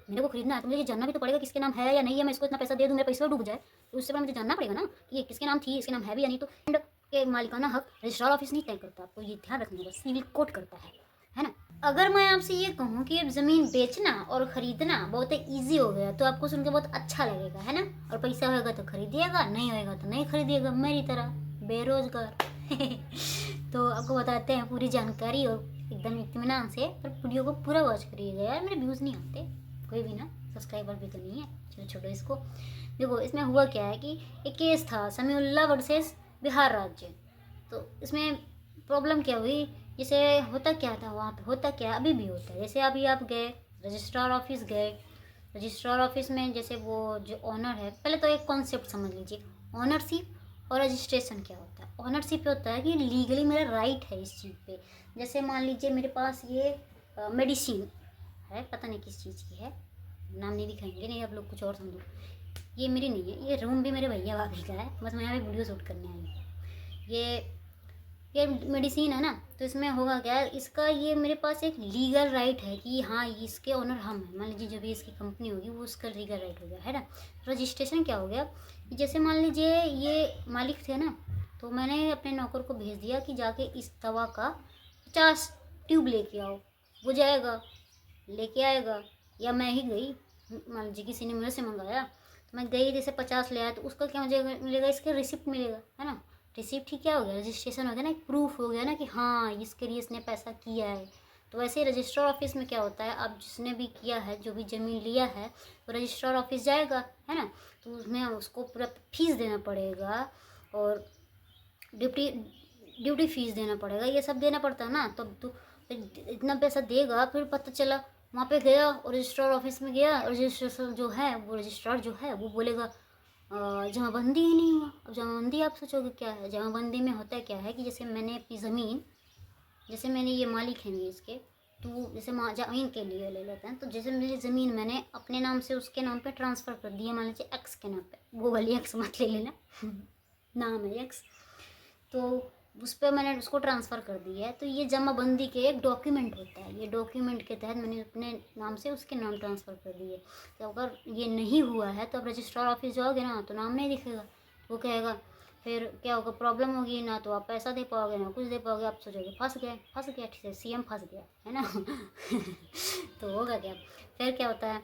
मेरे को खरीदना है तो मुझे ये जानना भी तो पड़ेगा किसके नाम है या नहीं है। मैं इसको इतना पैसा दे दूँ, मेरा पैसा डूब जाए, तो उससे पहले मुझे जानना पड़ेगा ना कि ये किसके नाम थी, इसके नाम है भी या नहीं। तो लैंड के मालिकाना हक रजिस्ट्रार ऑफिस नहीं तय करता, आपको ये ध्यान रखना होगा, सिविल कोर्ट करता है ना। अगर मैं आपसे ये कहूँ कि अब ज़मीन बेचना और ख़रीदना बहुत ईजी हो गया तो आपको सुनकर बहुत अच्छा लगेगा, है ना। और पैसा होगा तो खरीदिएगा, नहीं होगा तो नहीं खरीदिएगा, मेरी तरह बेरोजगार। तो आपको बताते हैं पूरी जानकारी और एकदम इत्मीनान से, पर वीडियो को पूरा वॉच करिएगा यार, मेरे व्यूज़ नहीं आते कोई भी ना, सब्सक्राइबर भी तो नहीं है, चलो छोड़ो इसको। देखो इसमें हुआ क्या है कि एक केस था समीउल्लाह वर्सेस बिहार राज्य। तो इसमें प्रॉब्लम क्या हुई, जैसे होता क्या था वहाँ पे, होता क्या अभी भी होता है, जैसे अभी आप गए रजिस्ट्रार ऑफिस गए, रजिस्ट्रार ऑफिस में जैसे वो जो ऑनर है, पहले तो एक कॉन्सेप्ट समझ लीजिए, ऑनरशिप और रजिस्ट्रेशन क्या होता है। ऑनरशिप होता है कि लीगली मेरा राइट है इस चीज़ पे। जैसे मान लीजिए मेरे पास ये मेडिसिन है, पता नहीं किस चीज़ की है, नाम नहीं दिखाएंगे, नहीं आप लोग कुछ और समझो, ये मेरी नहीं है, ये रूम भी मेरे भैया भाभी का है, बस मैं यहाँ पे वीडियो शूट करने आई हूँ। ये मेडिसिन है ना, तो इसमें होगा क्या, इसका ये मेरे पास एक लीगल राइट है कि हाँ इसके ओनर हम हैं। मान लीजिए जो भी इसकी कंपनी होगी वो उसका लीगल राइट हो गया, है ना। रजिस्ट्रेशन क्या हो गया, जैसे मान लीजिए ये मालिक थे ना, तो मैंने अपने नौकर को भेज दिया कि जाके इस दवा का 50 ट्यूब लेके आओ, वो जाएगा लेके आएगा। या मैं ही गई, मान लीजिए किसी ने मेरे से मंगाया, तो मैं गई जैसे 50 ले आया, तो उसका क्या मिलेगा, इसका रिसिप्ट मिलेगा, है ना। रिसिप्ट ही क्या हो गया, रजिस्ट्रेशन हो गया ना, एक प्रूफ हो गया ना कि हाँ इसके लिए इसने पैसा किया है। तो वैसे ही रजिस्ट्रार ऑफिस में क्या होता है, अब जिसने भी किया है, जो भी ज़मीन लिया है, तो रजिस्ट्रार ऑफिस जाएगा, है ना। तो उसमें उसको पूरा फीस देना पड़ेगा और ड्यूटी ड्यूटी फीस देना पड़ेगा, ये सब देना पड़ता है ना। तब तो इतना पैसा देगा, फिर पता चला वहाँ पे गया और रजिस्ट्रार ऑफिस में गया, रजिस्ट्रेशन जो है वो रजिस्ट्रार जो है वो बोलेगा जमाबंदी ही नहीं हुआ। अब जमाबंदी आप सोचोगे क्या है, जमाबंदी में होता क्या है कि जैसे मैंने अपनी ज़मीन, जैसे मैंने ये मालिक हैं ये इसके, तो जैसे ज़मीन के लिए ले लेते हैं, तो जैसे मेरी ज़मीन मैंने अपने नाम से उसके नाम पे ट्रांसफ़र कर दी है, मान लीजिए एक्स के नाम पे, वो वाली एक्स मत ले लेना नाम है एक्स, तो उस पर मैंने उसको ट्रांसफ़र कर दिया है। तो ये जमाबंदी के एक डॉक्यूमेंट होता है, ये डॉक्यूमेंट के तहत मैंने अपने नाम से उसके नाम ट्रांसफ़र कर दिए। तो अगर ये नहीं हुआ है तो अब रजिस्ट्रार ऑफिस जाओगे ना तो नाम नहीं दिखेगा, वो कहेगा, फिर क्या होगा, प्रॉब्लम होगी ना, तो आप पैसा दे पाओगे ना कुछ दे पाओगे, आप सोचोगे फंस गया, ठीक है सीएम फंस गया, है ना। तो होगा क्या, फिर क्या होता है,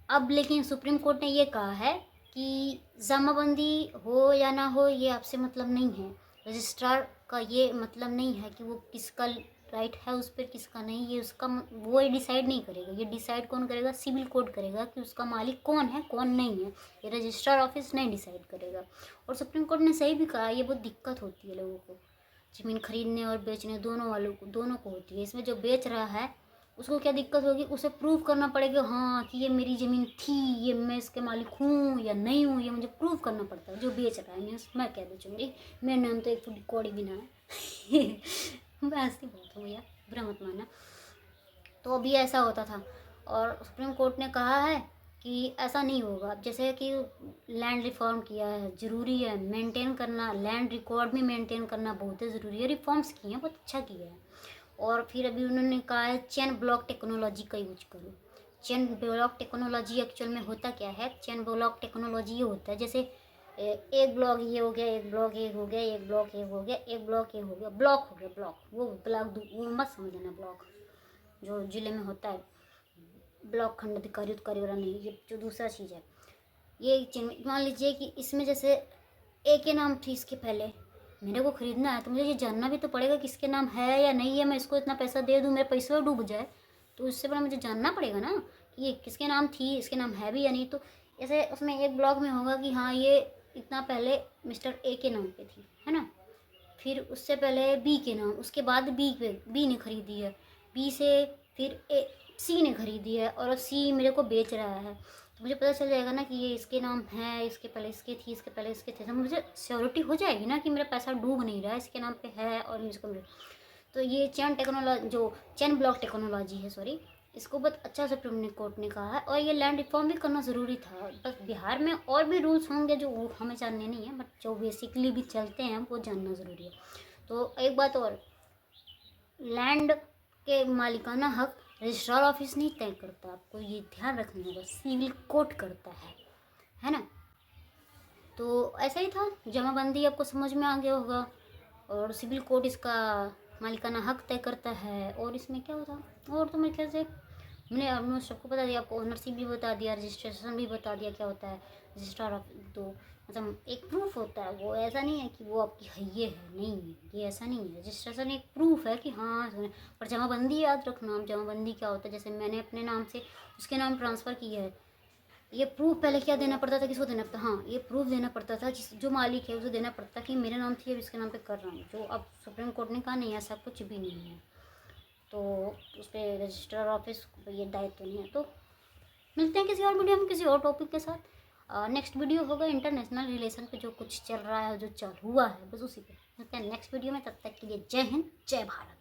अब लेकिन सुप्रीम कोर्ट ने ये कहा है कि जमाबंदी हो या ना हो ये आपसे मतलब नहीं है, रजिस्ट्रार का ये मतलब नहीं है कि वो किसका राइट है उस पर किसका नहीं, ये उसका वो डिसाइड नहीं करेगा। ये डिसाइड कौन करेगा, सिविल कोर्ट करेगा कि उसका मालिक कौन है कौन नहीं है, ये रजिस्ट्रार ऑफिस नहीं डिसाइड करेगा। और सुप्रीम कोर्ट ने सही भी कहा, ये बहुत दिक्कत होती है लोगों को, ज़मीन खरीदने और बेचने दोनों वालों को, दोनों को होती है। इसमें जो बेच रहा है उसको क्या दिक्कत होगी, उसे प्रूव करना पड़ेगा हाँ कि ये मेरी ज़मीन थी, ये मैं इसके मालिक हूँ या नहीं हूँ, ये मुझे प्रूव करना पड़ता है। जो बेच रहा है मैं क्या बेचूँगी, मेरा नाम तो एक फुटी कौड़ी भी ना है। मैं हंसती बहुत हूँ भैया, बुरा मत मानना। तो अभी ऐसा होता था और सुप्रीम कोर्ट ने कहा है कि ऐसा नहीं होगा। जैसे कि लैंड रिफॉर्म किया है, ज़रूरी है मेंटेन करना, लैंड रिकॉर्ड भी मेंटेन करना बहुत ही ज़रूरी है, रिफॉर्म्स किए हैं, बहुत अच्छा किया है। और फिर अभी उन्होंने कहा है चेन ब्लॉक टेक्नोलॉजी का यूज करो। चेन ब्लॉक टेक्नोलॉजी एक्चुअल में होता क्या है, चेन ब्लॉक टेक्नोलॉजी ये होता है जैसे एक ब्लॉक ये हो गया, एक ब्लॉक ये हो गया, एक ब्लॉक ये हो गया, एक ब्लॉक ये हो गया, ब्लॉक हो गया, ब्लॉक वो ब्लॉक वो मत समझ लेना, ब्लॉक जो जिले में होता है, ब्लॉक खंड अधिकारी उत्कारी वाला नहीं, ये जो दूसरा चीज़ है। ये चेन मान लीजिए कि इसमें जैसे ए के नाम थी इसके पहले, मेरे को ख़रीदना है तो मुझे ये जानना भी तो पड़ेगा किसके नाम है या नहीं है। मैं इसको इतना पैसा दे दूँ, मेरे पैसे डूब जाए, तो इससे पहले मुझे जानना पड़ेगा ना कि ये किसके नाम थी, इसके नाम है भी या नहीं। तो ऐसे उसमें एक ब्लॉक में होगा कि हाँ ये इतना पहले मिस्टर ए के नाम पे थी, है ना, फिर उससे पहले बी के नाम, उसके बाद बी ने खरीदी है, बी से फिर सी ने खरीदी है और सी मेरे को बेच रहा है। तो मुझे पता चल जाएगा ना कि ये इसके नाम है, इसके पहले इसके थी, इसके पहले इसके थे, तो मुझे श्योरिटी हो जाएगी ना कि मेरा पैसा डूब नहीं रहा है, इसके नाम पे है और मुझको मिल। तो ये चेन ब्लॉक टेक्नोलॉजी है, सॉरी, इसको बहुत अच्छा सुप्रीम कोर्ट ने कहा है। और ये लैंड रिफॉर्म भी करना ज़रूरी था। बस बिहार में और भी रूल्स होंगे जो हमें जानने नहीं है, बट जो बेसिकली भी चलते हैं वो जानना ज़रूरी है। तो एक बात और, लैंड के मालिकाना हक रजिस्ट्रार ऑफिस नहीं तय करता, आपको ये ध्यान रखना होगा, सिविल कोर्ट करता है ना। तो ऐसा ही था, जमाबंदी आपको समझ में आ गया होगा, और सिविल कोर्ट इसका मालिकाना हक तय करता है। और इसमें क्या होता, और तो मेरे ख्याल से मैंने ऑलमोस्ट सबको बता दिया, आपको ओनरशिप भी बता दिया, रजिस्ट्रेशन भी बता दिया क्या होता है रजिस्ट्रार ऑफिस। तो मतलब एक प्रूफ होता है, वो ऐसा नहीं है कि वो आपकी है नहीं, ये ऐसा नहीं है। रजिस्ट्रेशन एक प्रूफ है कि हाँ, पर जमाबंदी याद रखना, जमाबंदी क्या होता है, जैसे मैंने अपने नाम से उसके नाम ट्रांसफ़र की है, ये प्रूफ पहले क्या देना पड़ता था, किसको देना पड़ता, हाँ ये प्रूफ देना पड़ता था जो मालिक है उसे देना पड़ता कि मेरे नाम थी अब इसके नाम पे कर रहा हूँ। जो अब सुप्रीम कोर्ट ने कहा नहीं, ऐसा कुछ भी नहीं है, तो उस पर रजिस्ट्रार ऑफिस ये दायित्व नहीं है। तो मिलते हैं किसी और वीडियो में किसी और टॉपिक के साथ। नेक्स्ट वीडियो होगा इंटरनेशनल रिलेशन पे, जो कुछ चल रहा है, जो चल हुआ है बस उसी पे मिलते हैं नेक्स्ट वीडियो में। तब तक के लिए जय हिंद, जय भारत।